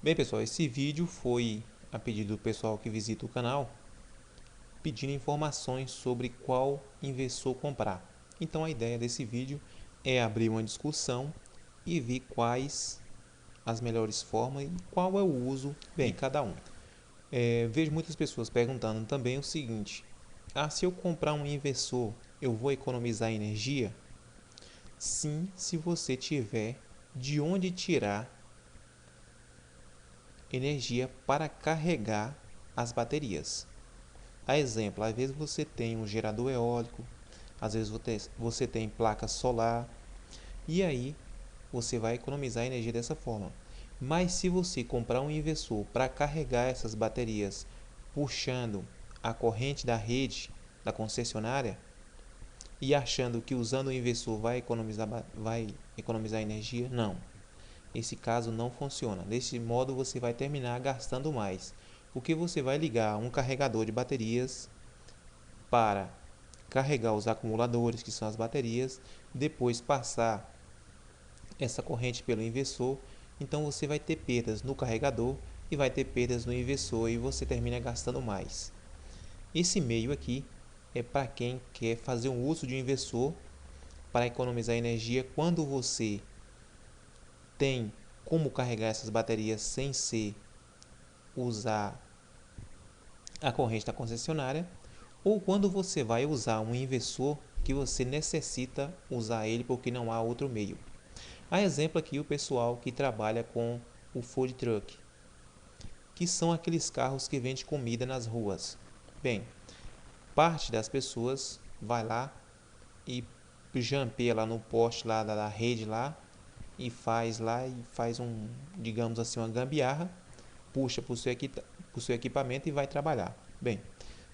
Bem, pessoal, esse vídeo foi a pedido do pessoal que visita o canal, pedindo informações sobre qual inversor comprar. Então a ideia desse vídeo é abrir uma discussão e ver quais as melhores formas e qual é o uso de cada um. Vejo muitas pessoas perguntando também o seguinte: se eu comprar um inversor, eu vou economizar energia? Sim, se você tiver de onde tirar energia para carregar as baterias. A exemplo, às vezes você tem um gerador eólico, às vezes você tem placa solar, e aí você vai economizar energia dessa forma. Mas se você comprar um inversor para carregar essas baterias puxando a corrente da rede da concessionária e achando que usando o inversor vai economizar energia, não. Esse caso não funciona. Desse modo você vai terminar gastando mais, porque você vai ligar um carregador de baterias para carregar os acumuladores, que são as baterias, depois passar essa corrente pelo inversor. Então você vai ter perdas no carregador e vai ter perdas no inversor e você termina gastando mais. Esse meio aqui é para quem quer fazer um uso de um inversor para economizar energia quando você tem como carregar essas baterias sem ser usar a corrente da concessionária, ou quando você vai usar um inversor que você necessita usar ele porque não há outro meio. A exemplo aqui o pessoal que trabalha com o food truck, que são aqueles carros que vendem comida nas ruas. Bem, parte das pessoas vai lá e jampeia lá no poste lá da rede lá e faz um, digamos assim, uma gambiarra, puxa para o seu equipamento e vai trabalhar. Bem,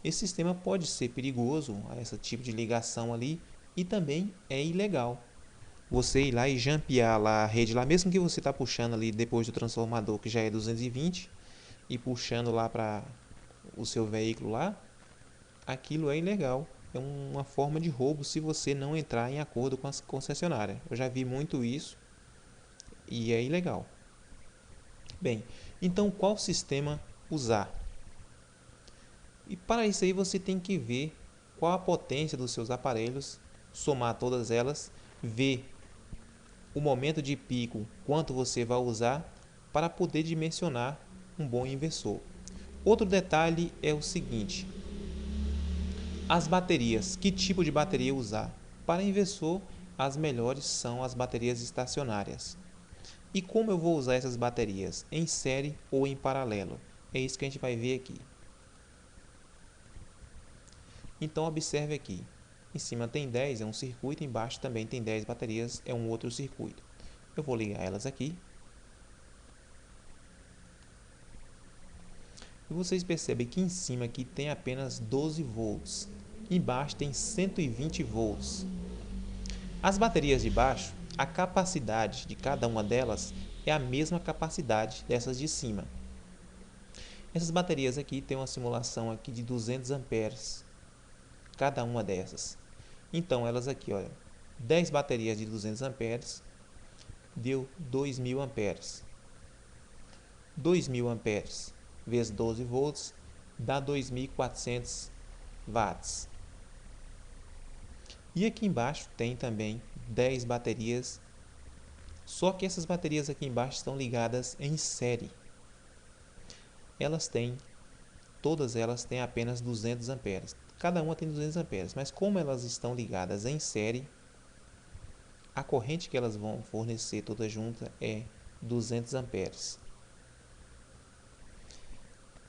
esse sistema pode ser perigoso, esse tipo de ligação ali, e também é ilegal. Você ir lá e jampear lá a rede lá, mesmo que você está puxando ali depois do transformador que já é 220 e puxando lá para o seu veículo lá, aquilo é ilegal. É uma forma de roubo se você não entrar em acordo com a concessionária. Eu já vi muito isso e é ilegal. Bem, então qual sistema usar? E para isso aí você tem que ver qual a potência dos seus aparelhos, somar todas elas, ver o momento de pico, quanto você vai usar para poder dimensionar um bom inversor. Outro detalhe é o seguinte: as baterias, que tipo de bateria usar? Para inversor, as melhores são as baterias estacionárias. E como eu vou usar essas baterias? Em série ou em paralelo? É isso que a gente vai ver aqui. Então observe aqui. Em cima tem 10, é um circuito, embaixo também tem 10 baterias, é um outro circuito. Eu vou ligar elas aqui. E vocês percebem que em cima aqui tem apenas 12 volts. Embaixo tem 120 volts. As baterias de baixo, a capacidade de cada uma delas é a mesma capacidade dessas de cima. Essas baterias aqui tem uma simulação aqui de 200 amperes, cada uma dessas. Então elas aqui, olha, 10 baterias de 200 amperes deu 2000 amperes. 2000 amperes vezes 12 volts dá 2400 watts. E aqui embaixo tem também 10 baterias, só que essas baterias aqui embaixo estão ligadas em série. Todas elas têm apenas 200 amperes. Cada uma tem 200 amperes, mas como elas estão ligadas em série, a corrente que elas vão fornecer toda junta é 200 amperes.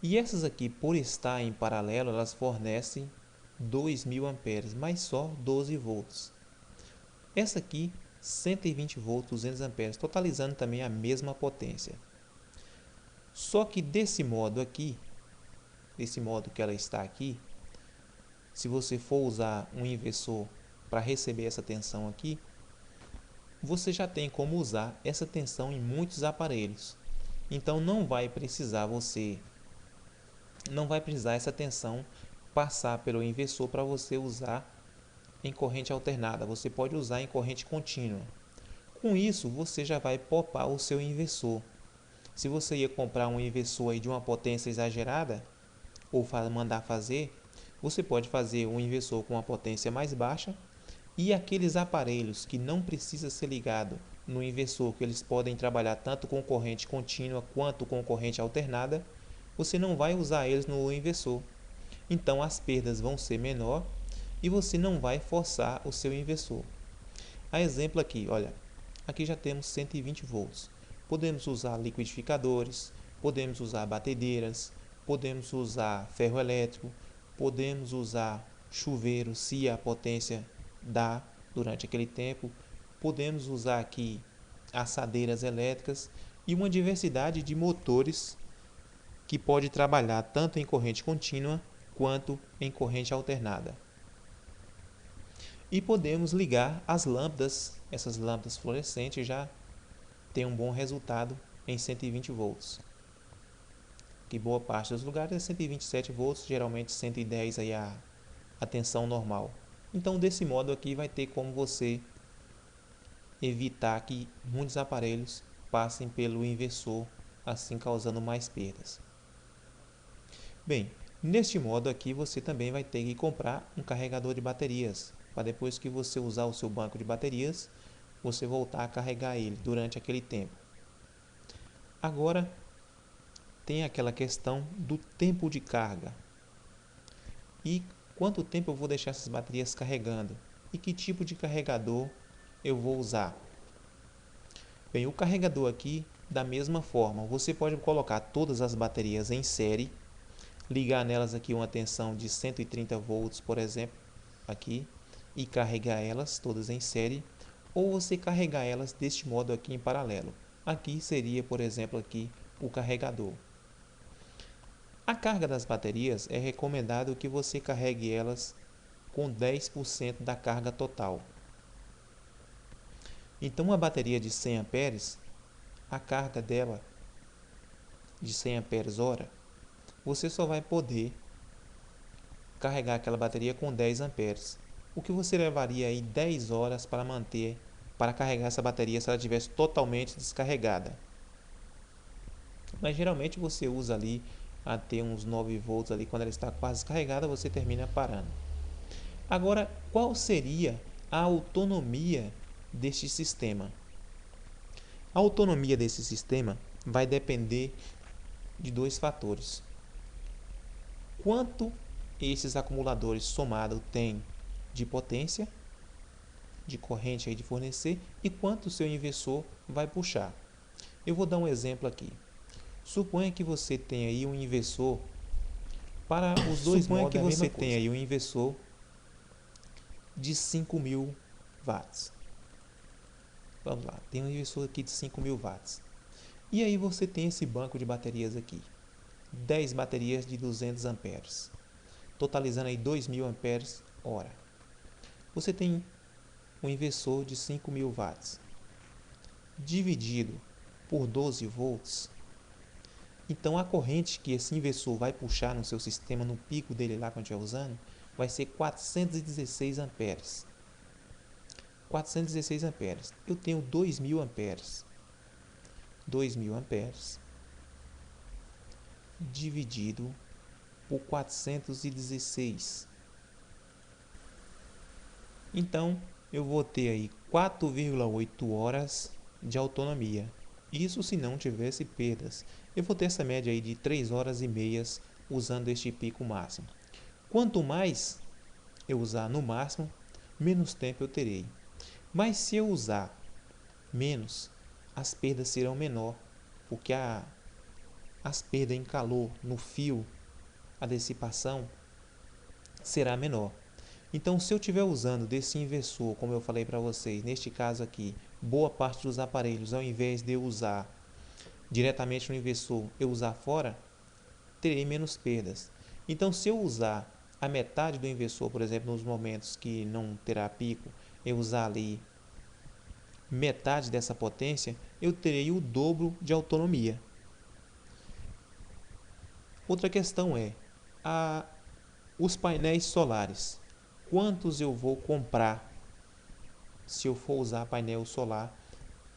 E essas aqui, por estar em paralelo, elas fornecem 2000 amperes, mas só 12 volts. Essa aqui, 120 volts, 200 amperes, totalizando também a mesma potência. Só que desse modo aqui, desse modo que ela está aqui, se você for usar um inversor para receber essa tensão aqui, você já tem como usar essa tensão em muitos aparelhos. Então não vai precisar essa tensão passar pelo inversor para você usar em corrente alternada. Você pode usar em corrente contínua. Com isso, você já vai poupar o seu inversor. Se você ia comprar um inversor aí de uma potência exagerada, ou mandar fazer, você pode fazer um inversor com uma potência mais baixa, e aqueles aparelhos que não precisa ser ligado no inversor, que eles podem trabalhar tanto com corrente contínua quanto com corrente alternada, você não vai usar eles no inversor. Então as perdas vão ser menor e você não vai forçar o seu inversor. A exemplo aqui, olha, aqui já temos 120 volts. Podemos usar liquidificadores, podemos usar batedeiras, podemos usar ferro elétrico, podemos usar chuveiro se a potência dá durante aquele tempo, podemos usar aqui assadeiras elétricas e uma diversidade de motores que pode trabalhar tanto em corrente contínua quanto em corrente alternada. E podemos ligar as lâmpadas, essas lâmpadas fluorescentes já têm um bom resultado em 120 volts. Que boa parte dos lugares é 127 volts, geralmente 110 aí a tensão normal. Então desse modo aqui vai ter como você evitar que muitos aparelhos passem pelo inversor, assim causando mais perdas. Bem, neste modo aqui você também vai ter que comprar um carregador de baterias, para depois que você usar o seu banco de baterias, você voltar a carregar ele durante aquele tempo. Agora, tem aquela questão do tempo de carga. E quanto tempo eu vou deixar essas baterias carregando? E que tipo de carregador eu vou usar? Bem, o carregador aqui, da mesma forma, você pode colocar todas as baterias em série, ligar nelas aqui uma tensão de 130 volts, por exemplo, aqui, e carregar elas todas em série, ou você carregar elas deste modo aqui em paralelo. Aqui seria, por exemplo, aqui o carregador. A carga das baterias é recomendado que você carregue elas com 10% da carga total. Então, uma bateria de 100 amperes, a carga dela de 100 amperes hora, você só vai poder carregar aquela bateria com 10 amperes. O que você levaria aí 10 horas para carregar essa bateria se ela estivesse totalmente descarregada. Mas geralmente você usa ali até uns 9 volts ali, quando ela está quase descarregada, você termina parando. Agora, qual seria a autonomia deste sistema? A autonomia desse sistema vai depender de dois fatores. Quanto esses acumuladores somados têm de potência, de corrente aí de fornecer, e quanto o seu inversor vai puxar. Eu vou dar um exemplo aqui. Suponha que você tenha aí um inversor para os dois modos, que você tenha aí um inversor de 5.000 watts. Vamos lá, tem um inversor aqui de 5.000 watts. E aí você tem esse banco de baterias aqui. 10 baterias de 200 amperes, totalizando aí 2.000 amperes hora. Você tem um inversor de 5.000 watts dividido por 12 volts. Então a corrente que esse inversor vai puxar no seu sistema, no pico dele lá quando estiver usando, vai ser 416 amperes. 416 amperes. Eu tenho 2.000 amperes. 2.000 amperes dividido por 416. Então, eu vou ter aí 4,8 horas de autonomia. Isso se não tivesse perdas. Eu vou ter essa média aí de 3 horas e meias usando este pico máximo. Quanto mais eu usar no máximo, menos tempo eu terei. Mas se eu usar menos, as perdas serão menor, porque as perdas em calor no fio, a dissipação será menor. Então, se eu estiver usando desse inversor, como eu falei para vocês, neste caso aqui, boa parte dos aparelhos, ao invés de eu usar diretamente no inversor, eu usar fora, terei menos perdas. Então, se eu usar a metade do inversor, por exemplo, nos momentos que não terá pico, eu usar ali metade dessa potência, eu terei o dobro de autonomia. Outra questão é os painéis solares. Quantos eu vou comprar se eu for usar painel solar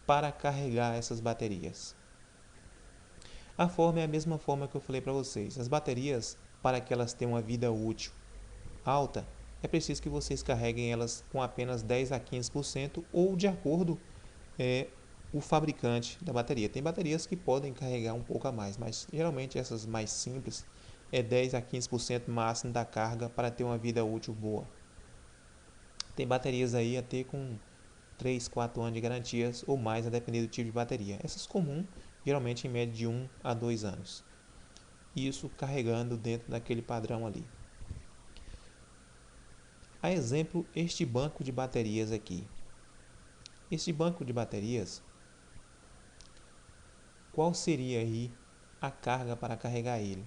para carregar essas baterias? A forma é a mesma forma que eu falei para vocês. As baterias, para que elas tenham uma vida útil alta, é preciso que vocês carreguem elas com apenas 10 a 15% ou de acordo o fabricante da bateria. Tem baterias que podem carregar um pouco a mais, mas geralmente essas mais simples é 10 a 15% máximo da carga para ter uma vida útil boa. Tem baterias aí até com 3, 4 anos de garantias ou mais, a depender do tipo de bateria. Essas comuns, geralmente em média de 1 a 2 anos. Isso carregando dentro daquele padrão ali. A exemplo, este banco de baterias aqui. Este banco de baterias, qual seria aí a carga para carregar ele?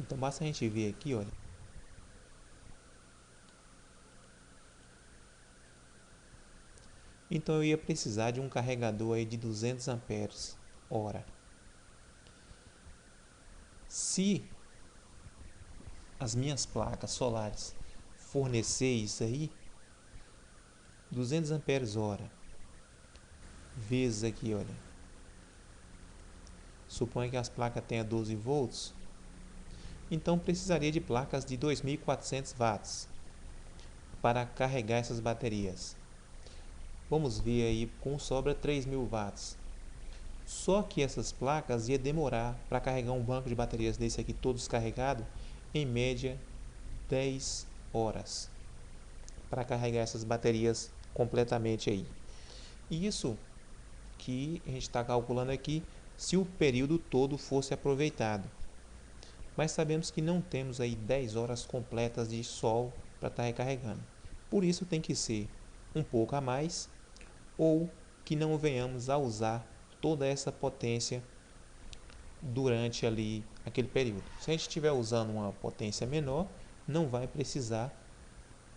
Então basta a gente ver aqui, olha. Então eu ia precisar de um carregador aí de 200 amperes hora. Se as minhas placas solares fornecer isso aí, 200 amperes hora vezes aqui, olha. Suponha que as placas tenham 12 volts, então precisaria de placas de 2.400 watts para carregar essas baterias. Vamos ver aí, com sobra 3.000 watts. Só que essas placas ia demorar para carregar um banco de baterias desse aqui todo descarregado, em média 10 horas para carregar essas baterias completamente aí. Isso que a gente está calculando aqui se o período todo fosse aproveitado. Mas sabemos que não temos aí 10 horas completas de sol para estar recarregando. Por isso tem que ser um pouco a mais ou que não venhamos a usar toda essa potência durante ali aquele período. Se a gente estiver usando uma potência menor, não vai precisar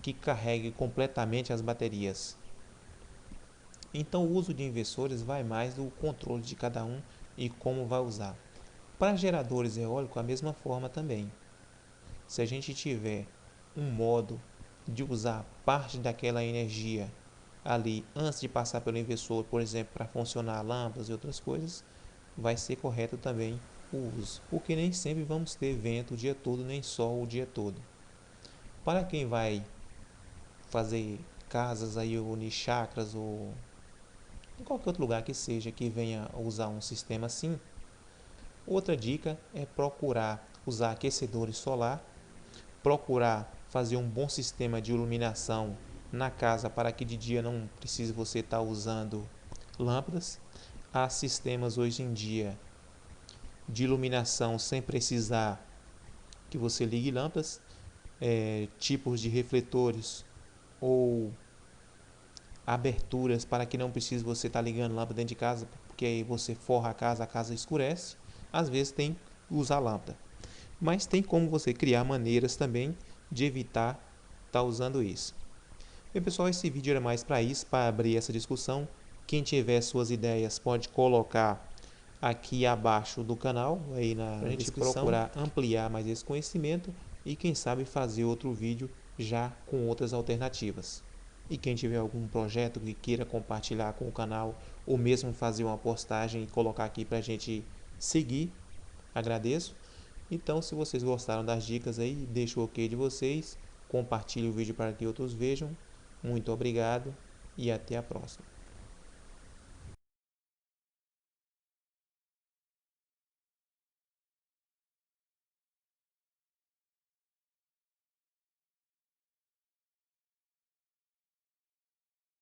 que carregue completamente as baterias. Então o uso de inversores vai mais do controle de cada um e como vai usar. Para geradores eólicos, a mesma forma também. Se a gente tiver um modo de usar parte daquela energia ali antes de passar pelo inversor, por exemplo, para funcionar lâmpadas e outras coisas, vai ser correto também o uso, porque nem sempre vamos ter vento o dia todo, nem sol o dia todo. Para quem vai fazer casas aí ou em chácaras ou em qualquer outro lugar que seja que venha usar um sistema assim, outra dica é procurar usar aquecedores solar, procurar fazer um bom sistema de iluminação na casa para que de dia não precise você estar usando lâmpadas. Há sistemas hoje em dia de iluminação sem precisar que você ligue lâmpadas, tipos de refletores ou aberturas para que não precise você estar ligando lâmpada dentro de casa, porque aí você forra a casa escurece. Às vezes tem que usar lâmpada, mas tem como você criar maneiras também de evitar estar usando isso. Bem, pessoal, esse vídeo era mais para isso, para abrir essa discussão. Quem tiver suas ideias pode colocar aqui abaixo do canal, aí na descrição, a gente procurar ampliar mais esse conhecimento e quem sabe fazer outro vídeo já com outras alternativas. E quem tiver algum projeto que queira compartilhar com o canal ou mesmo fazer uma postagem e colocar aqui para a gente seguir, agradeço. Então, se vocês gostaram das dicas aí, deixa o ok de vocês, compartilhe o vídeo para que outros vejam. Muito obrigado e até a próxima.